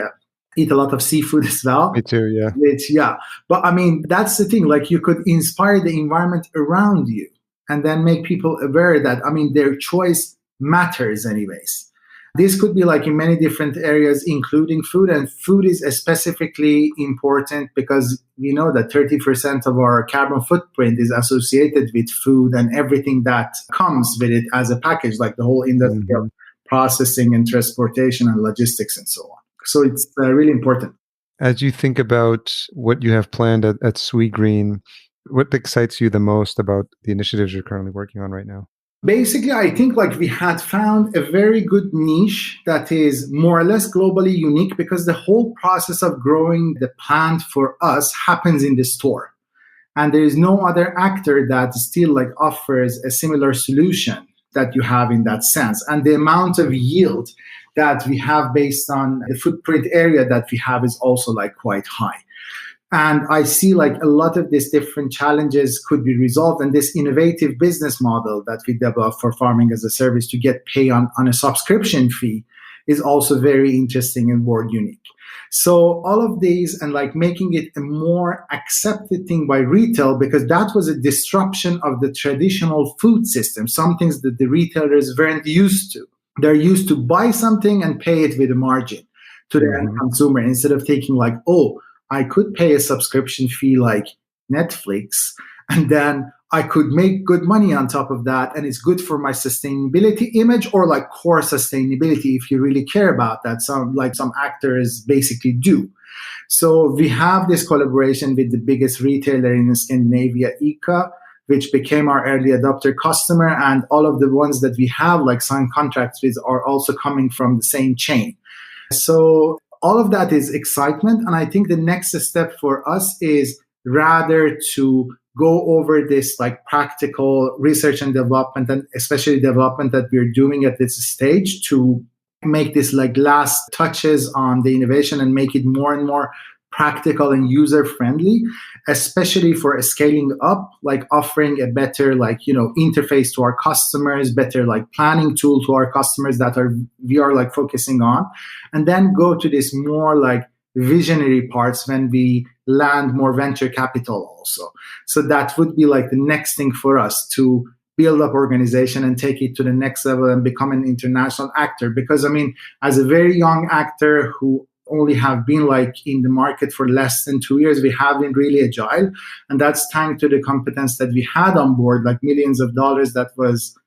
eat a lot of seafood as well. Me too, yeah. Yeah. But I mean, that's the thing, like you could inspire the environment around you and then make people aware that, I mean, their choice matters anyways. This could be like in many different areas, including food. And food is specifically important because we know that 30% of our carbon footprint is associated with food and everything that comes with it as a package, like the whole industry of processing and transportation and logistics and so on. So it's really important. As you think about what you have planned at SweGreen, what excites you the most about the initiatives you're currently working on right now? Basically, I think like we had found a very good niche that is more or less globally unique because the whole process of growing the plant for us happens in the store. And there is no other actor that still like offers a similar solution that you have in that sense. And the amount of yield that we have based on the footprint area that we have is also like quite high. And I see like a lot of these different challenges could be resolved. And this innovative business model that we developed for farming as a service to get paid on a subscription fee is also very interesting and more unique. So all of these and like making it a more accepted thing by retail, because that was a disruption of the traditional food system, some things that the retailers weren't used to. they're used to buy something and pay it with a margin to the end Mm-hmm. consumer, instead of thinking like, oh, I could pay a subscription fee like Netflix, and then I could make good money on top of that, and it's good for my sustainability image, or like core sustainability if you really care about that. Some actors basically do. So we have this collaboration with the biggest retailer in Scandinavia, ICA, which became our early adopter customer. And all of the ones that we have like signed contracts with are also coming from the same chain. So all of that is excitement. And I think the next step for us is rather to go over this like practical research and development, and especially development that we're doing at this stage, to make this like last touches on the innovation and make it more and more practical and user friendly, especially for scaling up, like offering a better like interface to our customers, better like planning tool to our customers that we are like focusing on, and then go to this more like visionary parts when we land more venture capital also. So that would be like the next thing for us, to build up organization and take it to the next level and become an international actor. Because I mean, as a very young actor who only have been like in the market for less than 2 years, we have been really agile. And that's thanks to the competence that we had on board, like millions of dollars that was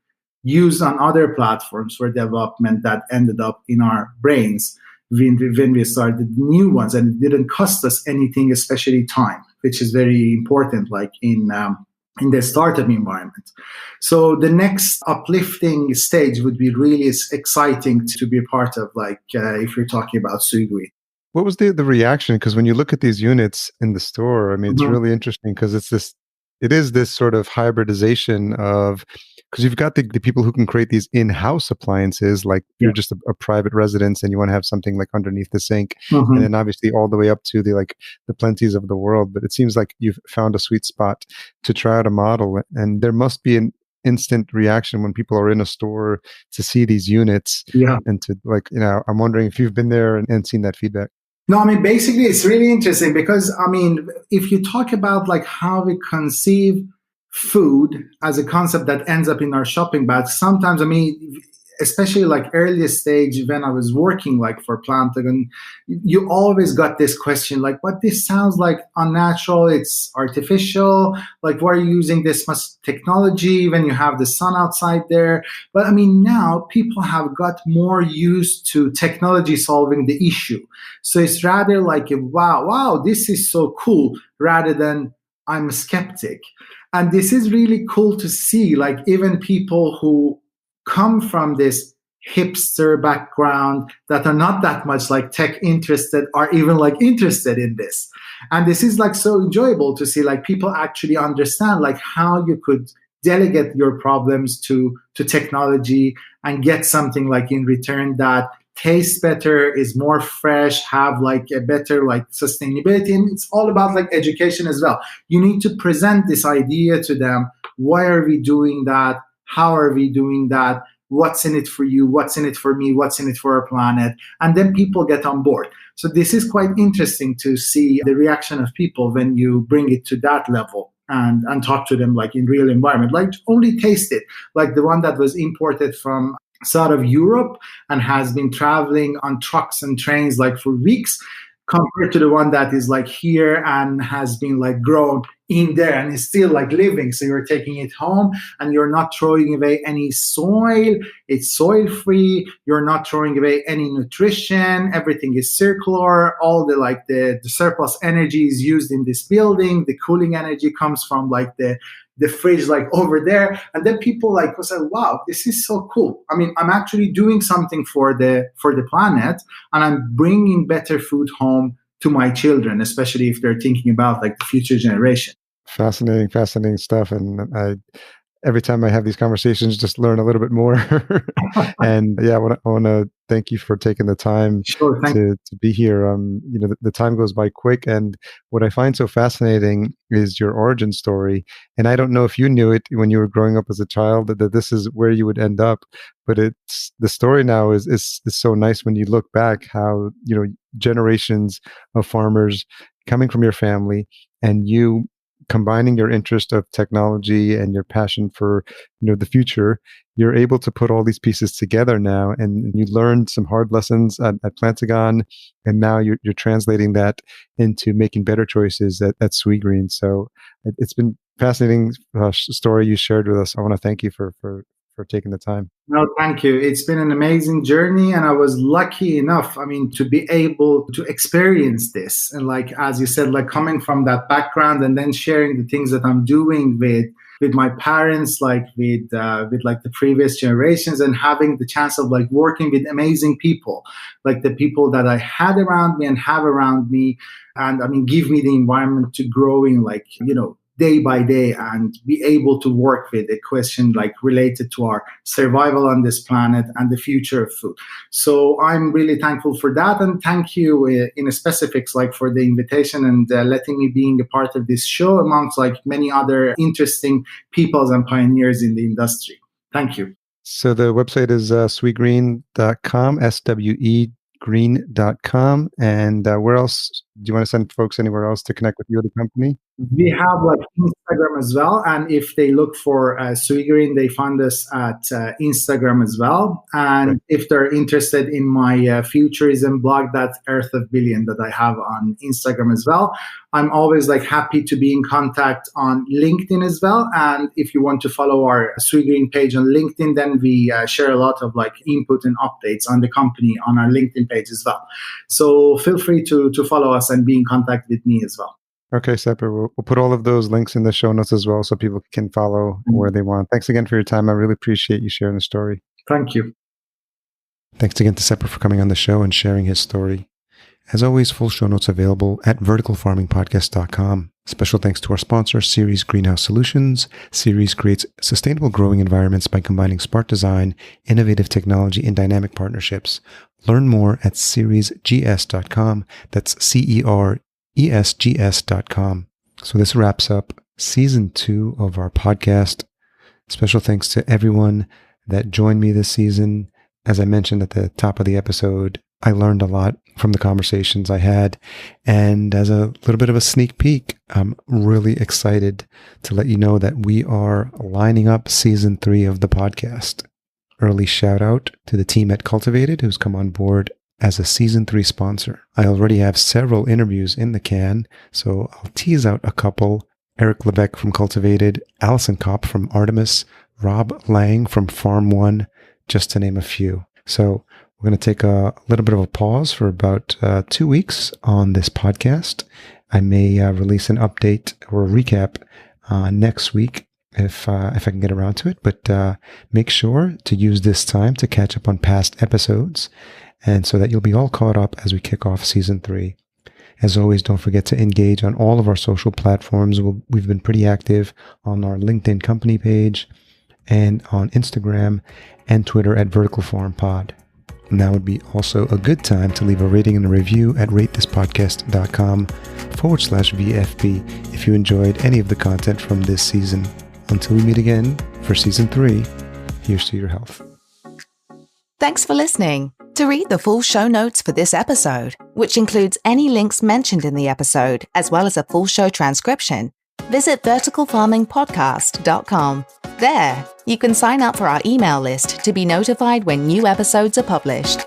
used on other platforms for development that ended up in our brains when we started new ones. And it didn't cost us anything, especially time, which is very important, like in the startup environment. So the next uplifting stage would be really exciting to be a part of, like if you're talking about SweGreen. What was the reaction? Because when you look at these units in the store, I mean, it's really interesting because it is this sort of hybridization of, because you've got the people who can create these in-house appliances, like you're just a private residence and you want to have something like underneath the sink, and then obviously all the way up to the Plenties of the world. But it seems like you've found a sweet spot to try out a model, and there must be an instant reaction when people are in a store to see these units, and to I'm wondering if you've been there and seen that feedback. No, I mean, basically it's really interesting because, I mean, if you talk about like how we conceive food as a concept that ends up in our shopping bag, sometimes, I mean, especially like earliest stage when I was working like for Plantagon, you always got this question like, what, this sounds like unnatural, it's artificial, like why are you using this much technology when you have the sun outside there? But I mean, now people have got more used to technology solving the issue. So it's rather like, wow, this is so cool, rather than I'm a skeptic. And this is really cool to see, like even people who come from this hipster background that are not that much like tech interested are even like interested in this. And this is like so enjoyable to see, like people actually understand like how you could delegate your problems to technology and get something like in return that tastes better, is more fresh, have like a better like sustainability. And it's all about like education as well. You need to present this idea to them. Why are we doing that? How are we doing that? What's in it for you? What's in it for me? What's in it for our planet? And then people get on board. So this is quite interesting to see the reaction of people when you bring it to that level and talk to them like in real environment, like only taste it. Like the one that was imported from south of Europe and has been traveling on trucks and trains like for weeks, compared to the one that is like here and has been like grown in there and is still like living. So you're taking it home and you're not throwing away any soil. It's soil free. You're not throwing away any nutrition. Everything is circular. All the surplus energy is used in this building. The cooling energy comes from like the fridge like over there. And then people like was like, wow, this is so cool. I mean, I'm actually doing something for the planet, and I'm bringing better food home to my children, especially if they're thinking about like the future generation. Fascinating stuff. And every time I have these conversations, just learn a little bit more. And yeah, I want to thank you for taking the time to be here. The time goes by quick, and what I find so fascinating is your origin story. And I don't know if you knew it when you were growing up as a child that this is where you would end up, but it's the story now is so nice when you look back how generations of farmers coming from your family and you combining your interest of technology and your passion for, the future, you're able to put all these pieces together now, and you learned some hard lessons at Plantagon, and now you're translating that into making better choices at SweGreen. So it's been fascinating story you shared with us. I want to thank you for taking the time. No, thank you. It's been an amazing journey, and I was lucky enough, to be able to experience this. And like, as you said, like coming from that background and then sharing the things that I'm doing with my parents, like with like the previous generations, and having the chance of like working with amazing people, like the people that I had around me and have around me, and give me the environment to growing, like, day by day, and be able to work with a question like related to our survival on this planet and the future of food. So I'm really thankful for that, and thank you in specifics like for the invitation and letting me being a part of this show amongst like many other interesting peoples and pioneers in the industry. Thank you. So the website is SweGreen.com, SWE green.com. And where else do you want to send folks anywhere else to connect with you or the company? We have like Instagram as well, and if they look for SweGreen, they find us at Instagram as well. And right. If they're interested in my futurism blog, that's Earth of Billion, that I have on Instagram as well. I'm always like happy to be in contact on LinkedIn as well. And if you want to follow our SweGreen page on LinkedIn, then we share a lot of like input and updates on the company on our LinkedIn page as well. So feel free to follow us and be in contact with me as well. Okay, Sepehr, we'll put all of those links in the show notes as well so people can follow where they want. Thanks again for your time. I really appreciate you sharing the story. Thank you. Thanks again to Sepehr for coming on the show and sharing his story. As always, full show notes available at verticalfarmingpodcast.com. Special thanks to our sponsor, Ceres Greenhouse Solutions. Ceres creates sustainable growing environments by combining smart design, innovative technology, and dynamic partnerships. Learn more at ceresgs.com. That's CERESGS.com. So this wraps up season 2 of our podcast. Special thanks to everyone that joined me this season. As I mentioned at the top of the episode, I learned a lot from the conversations I had. And as a little bit of a sneak peek, I'm really excited to let you know that we are lining up season 3 of the podcast. Early shout out to the team at Cultivated who's come on board as a season 3 sponsor. I already have several interviews in the can, so I'll tease out a couple. Eric Lebec from Cultivated, Allison Kopp from Artemis, Rob Lang from Farm One, just to name a few. So we're going to take a little bit of a pause for about 2 weeks on this podcast. I may release an update or a recap next week if I can get around to it. But make sure to use this time to catch up on past episodes, and so that you'll be all caught up as we kick off season 3. As always, don't forget to engage on all of our social platforms. We've been pretty active on our LinkedIn company page and on Instagram and Twitter at Vertical Farm Pod. Now would be also a good time to leave a rating and a review at ratethispodcast.com/VFP if you enjoyed any of the content from this season. Until we meet again for season 3, here's to your health. Thanks for listening. To read the full show notes for this episode, which includes any links mentioned in the episode, as well as a full show transcription, visit verticalfarmingpodcast.com. There, you can sign up for our email list to be notified when new episodes are published.